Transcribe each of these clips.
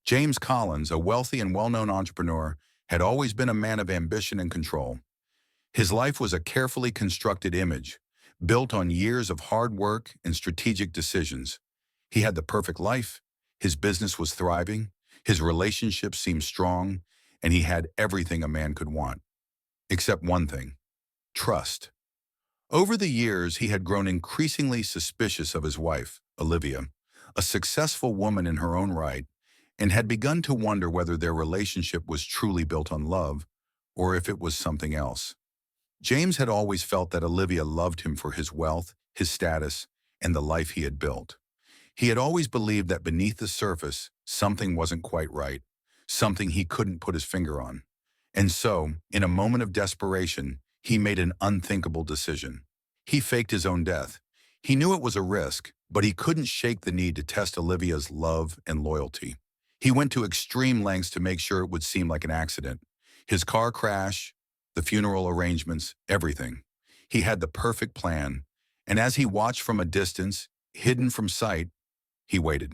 James Collins, a wealthy and well-known entrepreneur, had always been a man of ambition and control. His life was a carefully constructed image, built on years of hard work and strategic decisions. He had the perfect life, his business was thriving, his relationships seemed strong, and he had everything a man could want. Except one thing: trust. Over the years, he had grown increasingly suspicious of his wife, Olivia, a successful woman in her own right, and had begun to wonder whether their relationship was truly built on love or if it was something else. James had always felt that Olivia loved him for his wealth, his status, and the life he had built. He had always believed that beneath the surface, something wasn't quite right, something he couldn't put his finger on. And so, in a moment of desperation, he made an unthinkable decision. He faked his own death. He knew it was a risk, but he couldn't shake the need to test Olivia's love and loyalty. He went to extreme lengths to make sure it would seem like an accident. His car crash, the funeral arrangements, everything. He had the perfect plan, and as he watched from a distance, hidden from sight, he waited.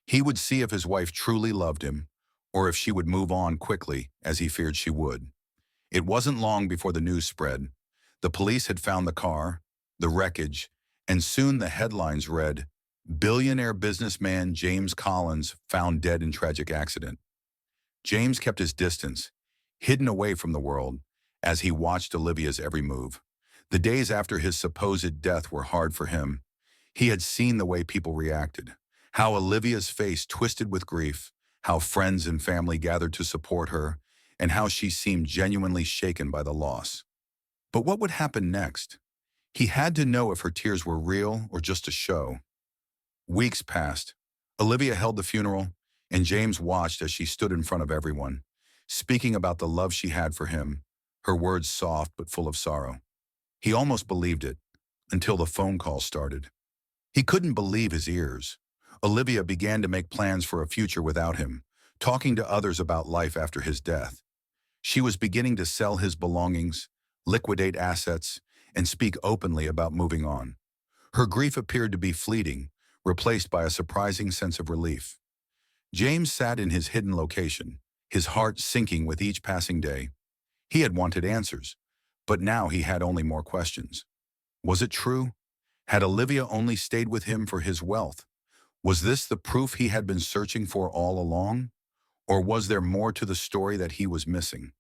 He would see if his wife truly loved him, or if she would move on quickly, as he feared she would. It wasn't long before the news spread. The police had found the car, the wreckage, and soon the headlines read, "Billionaire businessman James Collins found dead in tragic accident." James kept his distance, hidden away from the world, as he watched Olivia's every move. The days after his supposed death were hard for him. He had seen the way people reacted, how Olivia's face twisted with grief, how friends and family gathered to support her, and how she seemed genuinely shaken by the loss. But what would happen next? He had to know if her tears were real or just a show. Weeks passed. Olivia held the funeral, and James watched as she stood in front of everyone, speaking about the love she had for him, her words soft but full of sorrow. He almost believed it, until the phone call started. He couldn't believe his ears. Olivia began to make plans for a future without him, talking to others about life after his death. She was beginning to sell his belongings, liquidate assets, and speak openly about moving on. Her grief appeared to be fleeting, replaced by a surprising sense of relief. James sat in his hidden location, his heart sinking with each passing day. He had wanted answers, but now he had only more questions. Was it true? Had Olivia only stayed with him for his wealth? Was this the proof he had been searching for all along? Or was there more to the story that he was missing?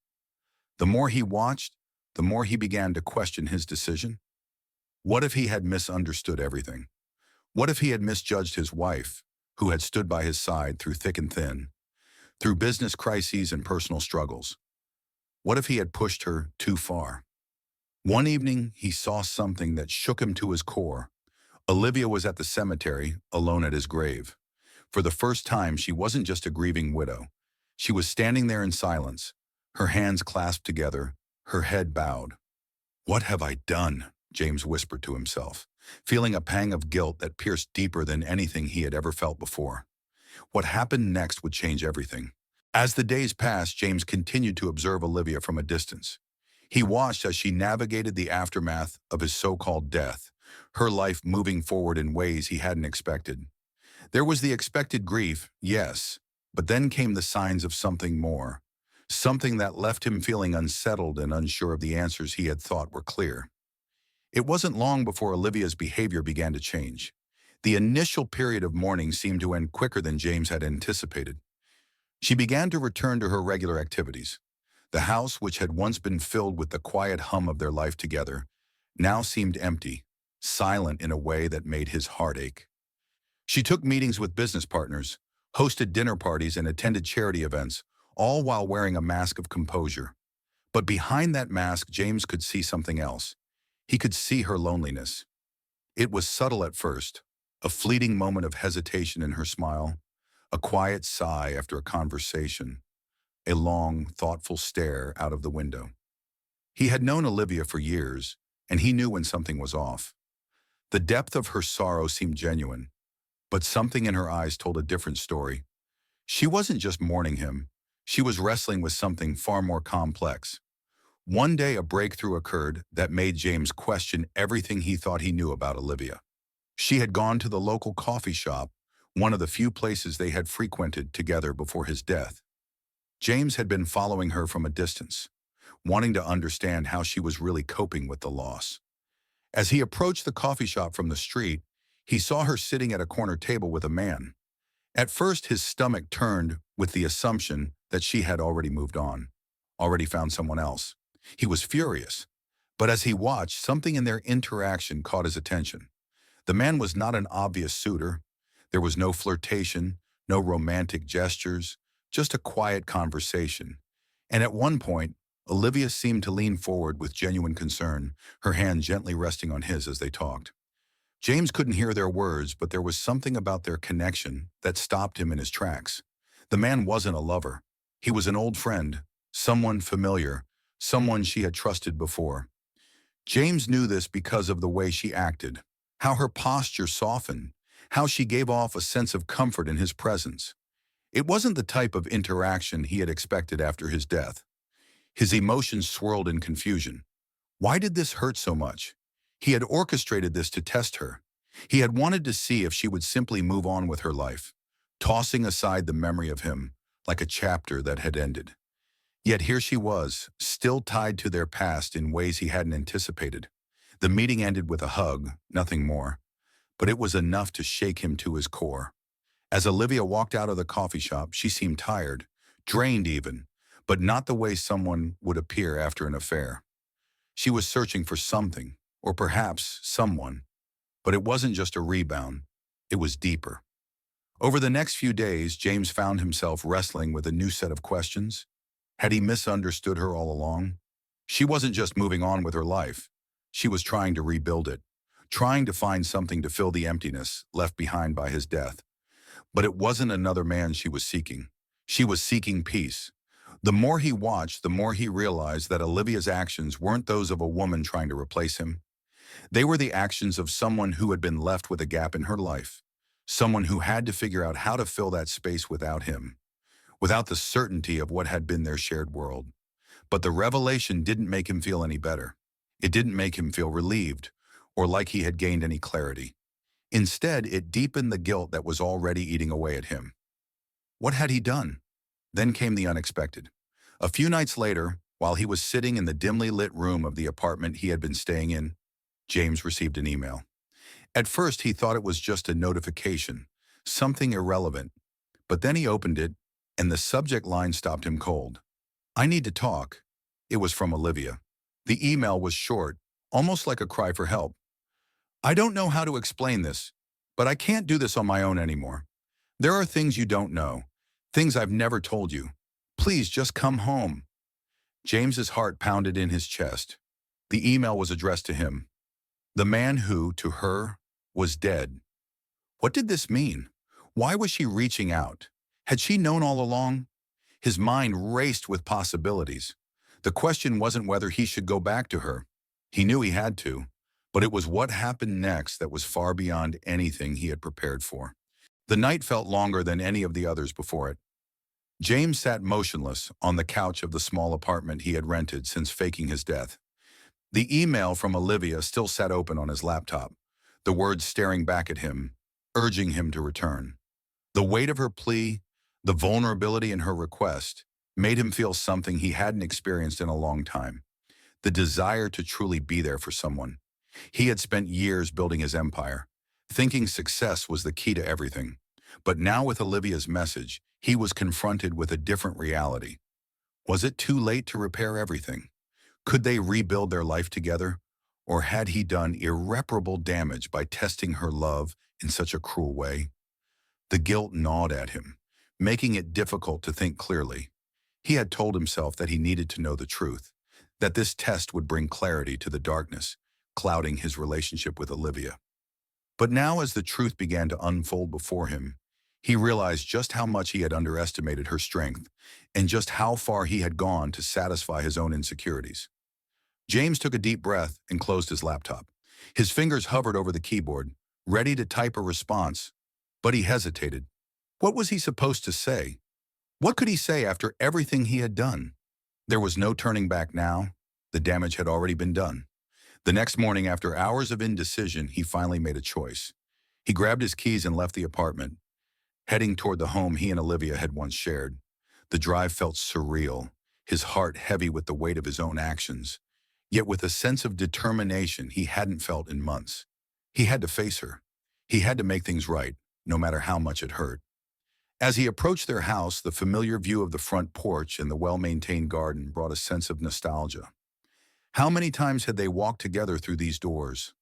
The more he watched, the more he began to question his decision. What if he had misunderstood everything? What if he had misjudged his wife, who had stood by his side through thick and thin, through business crises and personal struggles? What if he had pushed her too far? One evening, he saw something that shook him to his core. Olivia was at the cemetery, alone at his grave. For the first time, she wasn't just a grieving widow. She was standing there in silence, her hands clasped together, her head bowed. "What have I done?" James whispered to himself, feeling a pang of guilt that pierced deeper than anything he had ever felt before. What happened next would change everything. As the days passed, James continued to observe Olivia from a distance. He watched as she navigated the aftermath of his so-called death, her life moving forward in ways he hadn't expected. There was the expected grief, yes, but then came the signs of something more, something that left him feeling unsettled and unsure of the answers he had thought were clear. It wasn't long before Olivia's behavior began to change. The initial period of mourning seemed to end quicker than James had anticipated. She began to return to her regular activities. The house, which had once been filled with the quiet hum of their life together, now seemed empty, silent in a way that made his heart ache. She took meetings with business partners, hosted dinner parties, and attended charity events, all while wearing a mask of composure. But behind that mask, James could see something else. He could see her loneliness. It was subtle at first, a fleeting moment of hesitation in her smile, a quiet sigh after a conversation, a long, thoughtful stare out of the window. He had known Olivia for years, and he knew when something was off. The depth of her sorrow seemed genuine, but something in her eyes told a different story. She wasn't just mourning him. She was wrestling with something far more complex. One day, a breakthrough occurred that made James question everything he thought he knew about Olivia. She had gone to the local coffee shop one of the few places they had frequented together before his death. James had been following her from a distance, wanting to understand how she was really coping with the loss. As he approached the coffee shop from the street, he saw her sitting at a corner table with a man. At first, his stomach turned with the assumption that she had already moved on, already found someone else. He was furious, but as he watched, something in their interaction caught his attention. The man was not an obvious suitor. There was no flirtation, no romantic gestures, just a quiet conversation. And at one point, Olivia seemed to lean forward with genuine concern, her hand gently resting on his as they talked. James couldn't hear their words, but there was something about their connection that stopped him in his tracks. The man wasn't a lover. He was an old friend, someone familiar, someone she had trusted before. James knew this because of the way she acted, how her posture softened, how she gave off a sense of comfort in his presence. It wasn't the type of interaction he had expected after his death. His emotions swirled in confusion. Why did this hurt so much? He had orchestrated this to test her. He had wanted to see if she would simply move on with her life, tossing aside the memory of him like a chapter that had ended. Yet here she was, still tied to their past in ways he hadn't anticipated. The meeting ended with a hug, nothing more, but it was enough to shake him to his core. As Olivia walked out of the coffee shop, she seemed tired, drained even, but not the way someone would appear after an affair. She was searching for something, or perhaps someone, but it wasn't just a rebound, it was deeper. Over the next few days, James found himself wrestling with a new set of questions. Had he misunderstood her all along? She wasn't just moving on with her life. She was trying to rebuild it, trying to find something to fill the emptiness left behind by his death. But it wasn't another man she was seeking. She was seeking peace. The more he watched, the more he realized that Olivia's actions weren't those of a woman trying to replace him. They were the actions of someone who had been left with a gap in her life, someone who had to figure out how to fill that space without him, without the certainty of what had been their shared world. But the revelation didn't make him feel any better. It didn't make him feel relieved or like he had gained any clarity. Instead, it deepened the guilt that was already eating away at him. What had he done? Then came the unexpected. A few nights later, while he was sitting in the dimly lit room of the apartment he had been staying in, James received an email. At first, he thought it was just a notification, something irrelevant. But then he opened it, and the subject line stopped him cold. "I need to talk." It was from Olivia. The email was short, almost like a cry for help. "I don't know how to explain this, but I can't do this on my own anymore. There are things you don't know, things I've never told you. Please just come home." James's heart pounded in his chest. The email was addressed to him. The man who, to her, was dead. What did this mean? Why was she reaching out? Had she known all along? His mind raced with possibilities. The question wasn't whether he should go back to her. He knew he had to, but it was what happened next that was far beyond anything he had prepared for. The night felt longer than any of the others before it. James sat motionless on the couch of the small apartment he had rented since faking his death. The email from Olivia still sat open on his laptop, the words staring back at him, urging him to return. The weight of her plea, the vulnerability in her request, made him feel something he hadn't experienced in a long time, the desire to truly be there for someone. He had spent years building his empire, thinking success was the key to everything. But now with Olivia's message, he was confronted with a different reality. Was it too late to repair everything? Could they rebuild their life together? Or had he done irreparable damage by testing her love in such a cruel way? The guilt gnawed at him, making it difficult to think clearly. He had told himself that he needed to know the truth, that this test would bring clarity to the darkness, clouding his relationship with Olivia. But now as the truth began to unfold before him, he realized just how much he had underestimated her strength and just how far he had gone to satisfy his own insecurities. James took a deep breath and closed his laptop. His fingers hovered over the keyboard, ready to type a response, but he hesitated. What was he supposed to say? What could he say after everything he had done? There was no turning back now. The damage had already been done. The next morning, after hours of indecision, he finally made a choice. He grabbed his keys and left the apartment. heading toward the home he and Olivia had once shared. The drive felt surreal, his heart heavy with the weight of his own actions, yet with a sense of determination he hadn't felt in months. He had to face her. He had to make things right, no matter how much it hurt. As he approached their house, the familiar view of the front porch and the well-maintained garden brought a sense of nostalgia. How many times had they walked together through these doors?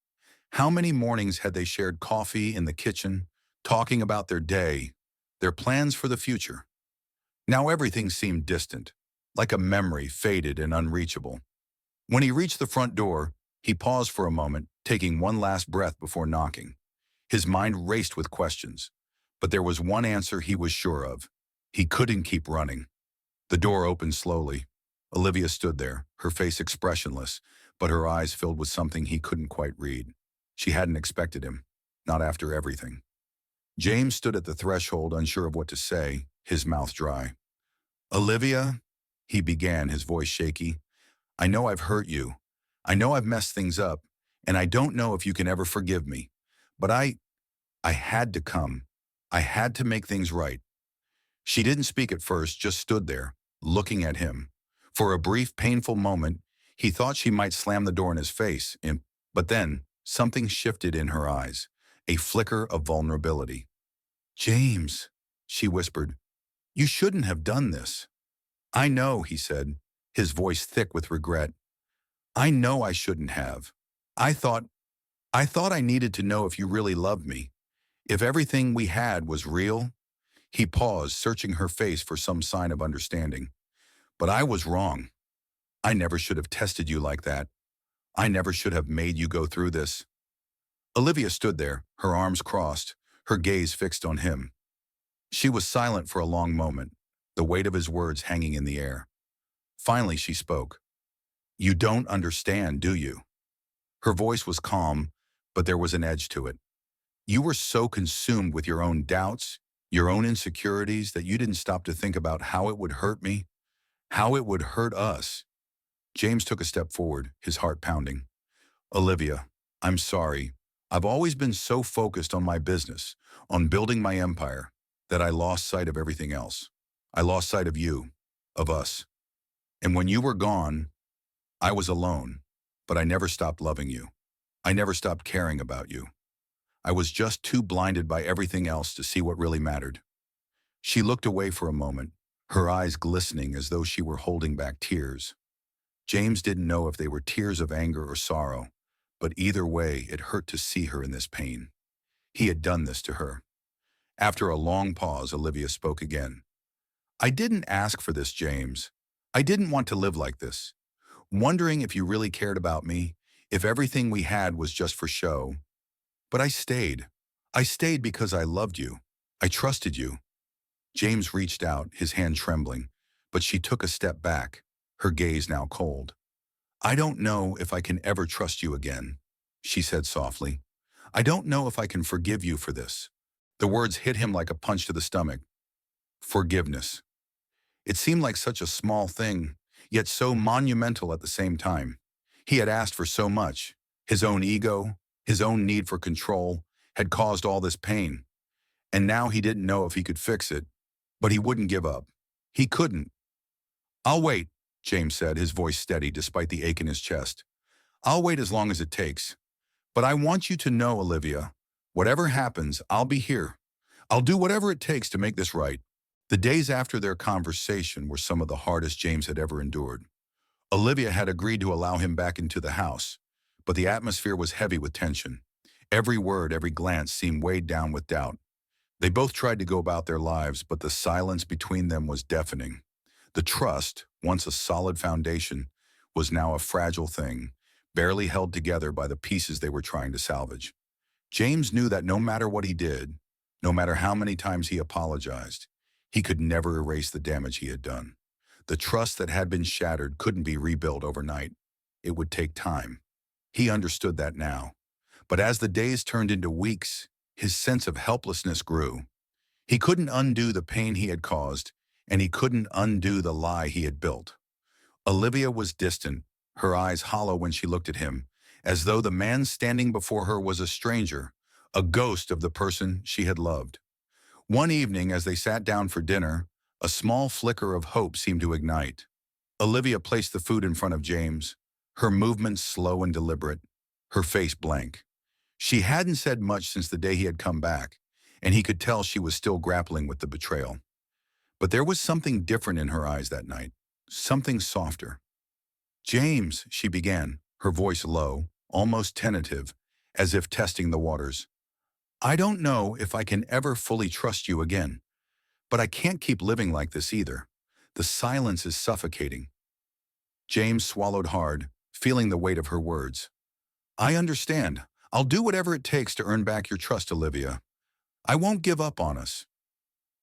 How many mornings had they shared coffee in the kitchen, talking about their day, their plans for the future? Now everything seemed distant, like a memory faded and unreachable. When he reached the front door, he paused for a moment, taking one last breath before knocking. His mind raced with questions, but there was one answer he was sure of. He couldn't keep running. The door opened slowly. Olivia stood there, her face expressionless, but her eyes filled with something he couldn't quite read. She hadn't expected him, not after everything. James stood at the threshold, unsure of what to say, his mouth dry. "Olivia," he began, his voice shaky, "I know I've hurt you. I know I've messed things up, and I don't know if you can ever forgive me. But I had to come. I had to make things right." She didn't speak at first, just stood there, looking at him. For a brief, painful moment, he thought she might slam the door in his face, but then something shifted in her eyes, a flicker of vulnerability. "James," she whispered, "you shouldn't have done this." "I know," he said, his voice thick with regret. "I know I shouldn't have. I thought, I thought I needed to know if you really loved me, if everything we had was real." He paused, searching her face for some sign of understanding. "But I was wrong. I never should have tested you like that. I never should have made you go through this." Olivia stood there, her arms crossed, her gaze fixed on him. She was silent for a long moment, the weight of his words hanging in the air. Finally, she spoke. "You don't understand, do you?" Her voice was calm, but there was an edge to it. "You were so consumed with your own doubts, your own insecurities, that you didn't stop to think about how it would hurt me, how it would hurt us." James took a step forward, his heart pounding. "Olivia, I'm sorry. I've always been so focused on my business, on building my empire, that I lost sight of everything else. I lost sight of you, of us. And when you were gone, I was alone, but I never stopped loving you. I never stopped caring about you. I was just too blinded by everything else to see what really mattered." She looked away for a moment, her eyes glistening as though she were holding back tears. James didn't know if they were tears of anger or sorrow, but either way, it hurt to see her in this pain. He had done this to her. After a long pause, Olivia spoke again. "I didn't ask for this, James. I didn't want to live like this. Wondering if you really cared about me, if everything we had was just for show. But I stayed. I stayed because I loved you. I trusted you." James reached out, his hand trembling, but she took a step back, her gaze now cold. "I don't know if I can ever trust you again," she said softly. "I don't know if I can forgive you for this." The words hit him like a punch to the stomach. Forgiveness. It seemed like such a small thing, yet so monumental at the same time. He had asked for so much. His own ego, his own need for control, had caused all this pain. And now he didn't know if he could fix it, but he wouldn't give up. He couldn't. "I'll wait," James said, his voice steady despite the ache in his chest. "I'll wait as long as it takes. But I want you to know, Olivia, whatever happens, I'll be here. I'll do whatever it takes to make this right." The days after their conversation were some of the hardest James had ever endured. Olivia had agreed to allow him back into the house, but the atmosphere was heavy with tension. Every word, every glance seemed weighed down with doubt. They both tried to go about their lives, but the silence between them was deafening. The trust, once a solid foundation, was now a fragile thing, barely held together by the pieces they were trying to salvage. James knew that no matter what he did, no matter how many times he apologized, he could never erase the damage he had done. The trust that had been shattered couldn't be rebuilt overnight. It would take time. He understood that now. But as the days turned into weeks, his sense of helplessness grew. He couldn't undo the pain he had caused, and he couldn't undo the lie he had built. Olivia was distant, her eyes hollow when she looked at him, as though the man standing before her was a stranger, a ghost of the person she had loved. One evening, as they sat down for dinner, a small flicker of hope seemed to ignite. Olivia placed the food in front of James, her movements slow and deliberate, her face blank. She hadn't said much since the day he had come back, and he could tell she was still grappling with the betrayal. But there was something different in her eyes that night, something softer. "James," she began, her voice low, almost tentative, as if testing the waters. "I don't know if I can ever fully trust you again, but I can't keep living like this either. The silence is suffocating." James swallowed hard, feeling the weight of her words. "I understand. I'll do whatever it takes to earn back your trust, Olivia. I won't give up on us."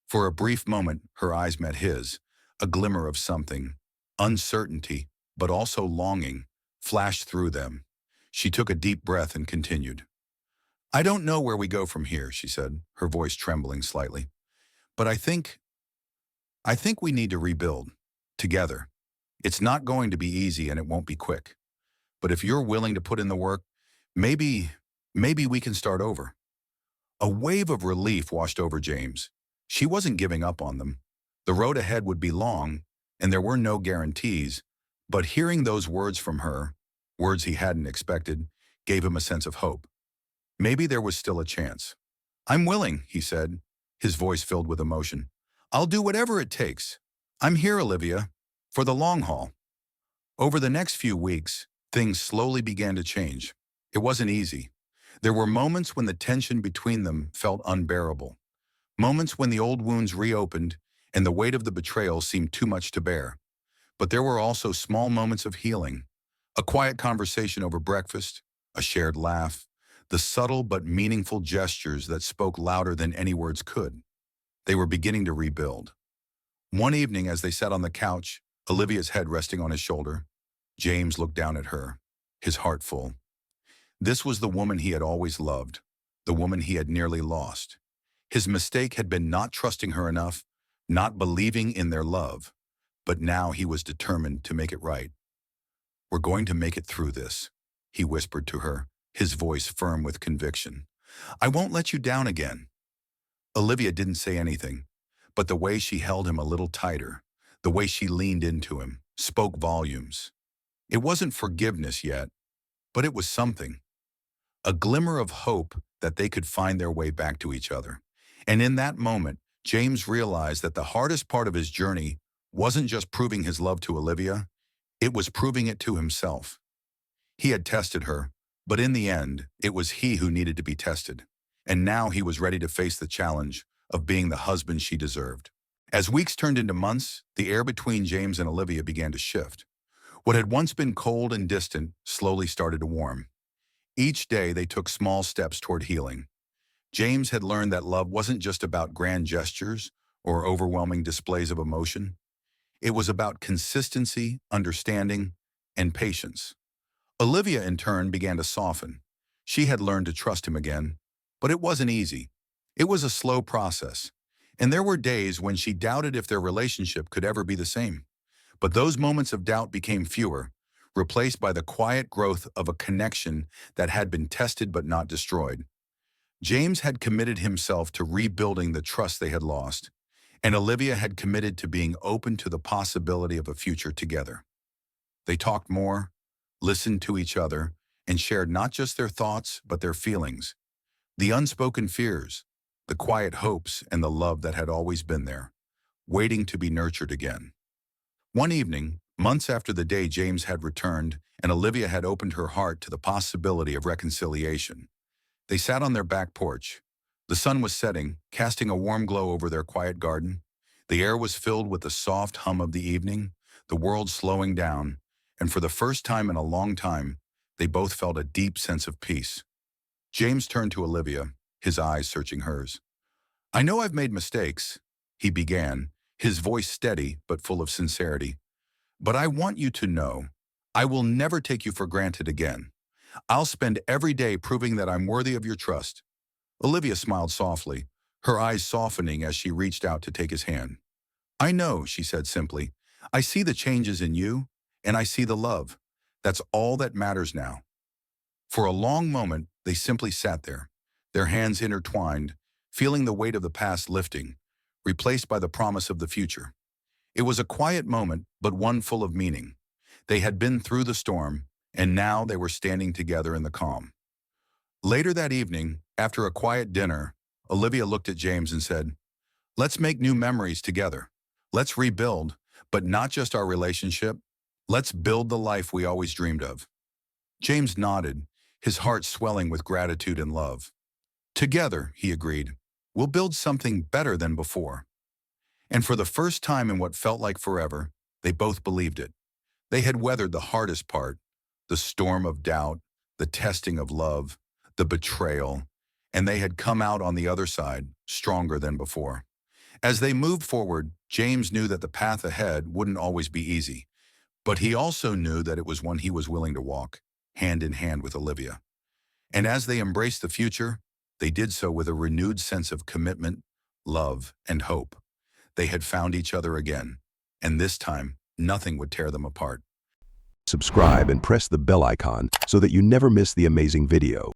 For a brief moment, her eyes met his, a glimmer of something, uncertainty, but also longing, flashed through them. She took a deep breath and continued. "I don't know where we go from here," she said, her voice trembling slightly. "But I think we need to rebuild. Together. It's not going to be easy and it won't be quick. But if you're willing to put in the work, maybe, maybe we can start over." A wave of relief washed over James. She wasn't giving up on them. The road ahead would be long, and there were no guarantees, but hearing those words from her, words he hadn't expected, gave him a sense of hope. Maybe there was still a chance. "I'm willing," he said, his voice filled with emotion. "I'll do whatever it takes. I'm here, Olivia, for the long haul." Over the next few weeks, things slowly began to change. It wasn't easy. There were moments when the tension between them felt unbearable. Moments when the old wounds reopened and the weight of the betrayal seemed too much to bear. But there were also small moments of healing. A quiet conversation over breakfast, a shared laugh, the subtle but meaningful gestures that spoke louder than any words could. They were beginning to rebuild. One evening, as they sat on the couch, Olivia's head resting on his shoulder, James looked down at her, his heart full. This was the woman he had always loved, the woman he had nearly lost. His mistake had been not trusting her enough, not believing in their love, but now he was determined to make it right. "We're going to make it through this," he whispered to her, his voice firm with conviction. "I won't let you down again." Olivia didn't say anything, but the way she held him a little tighter, the way she leaned into him, spoke volumes. It wasn't forgiveness yet, but it was something. A glimmer of hope that they could find their way back to each other. And in that moment, James realized that the hardest part of his journey wasn't just proving his love to Olivia, it was proving it to himself. He had tested her, but in the end, it was he who needed to be tested. And now he was ready to face the challenge of being the husband she deserved. As weeks turned into months, the air between James and Olivia began to shift. What had once been cold and distant slowly started to warm. Each day they took small steps toward healing. James had learned that love wasn't just about grand gestures or overwhelming displays of emotion. It was about consistency, understanding, and patience. Olivia, in turn, began to soften. She had learned to trust him again, but it wasn't easy. It was a slow process, and there were days when she doubted if their relationship could ever be the same. But those moments of doubt became fewer, replaced by the quiet growth of a connection that had been tested but not destroyed. James had committed himself to rebuilding the trust they had lost, and Olivia had committed to being open to the possibility of a future together. They talked more, listened to each other, and shared not just their thoughts but their feelings, the unspoken fears, the quiet hopes, and the love that had always been there, waiting to be nurtured again. One evening, months after the day James had returned and Olivia had opened her heart to the possibility of reconciliation, they sat on their back porch. The sun was setting, casting a warm glow over their quiet garden. The air was filled with the soft hum of the evening, the world slowing down, and for the first time in a long time, they both felt a deep sense of peace. James turned to Olivia, his eyes searching hers. "I know I've made mistakes," he began, his voice steady but full of sincerity. "But I want you to know, I will never take you for granted again. I'll spend every day proving that I'm worthy of your trust." Olivia smiled softly, her eyes softening as she reached out to take his hand. "I know," she said simply. "I see the changes in you, and I see the love. That's all that matters now." For a long moment, they simply sat there, their hands intertwined, feeling the weight of the past lifting, replaced by the promise of the future. It was a quiet moment, but one full of meaning. They had been through the storm, and now they were standing together in the calm. Later that evening, after a quiet dinner, Olivia looked at James and said, "Let's make new memories together. Let's rebuild, but not just our relationship. Let's build the life we always dreamed of." James nodded, his heart swelling with gratitude and love. "Together," he agreed, "we'll build something better than before." And for the first time in what felt like forever, they both believed it. They had weathered the hardest part, the storm of doubt, the testing of love, the betrayal, and they had come out on the other side, stronger than before. As they moved forward, James knew that the path ahead wouldn't always be easy, but he also knew that it was one he was willing to walk, hand in hand with Olivia. And as they embraced the future, they did so with a renewed sense of commitment, love, and hope. They had found each other again, and this time, nothing would tear them apart. Subscribe and press the bell icon so that you never miss the amazing video.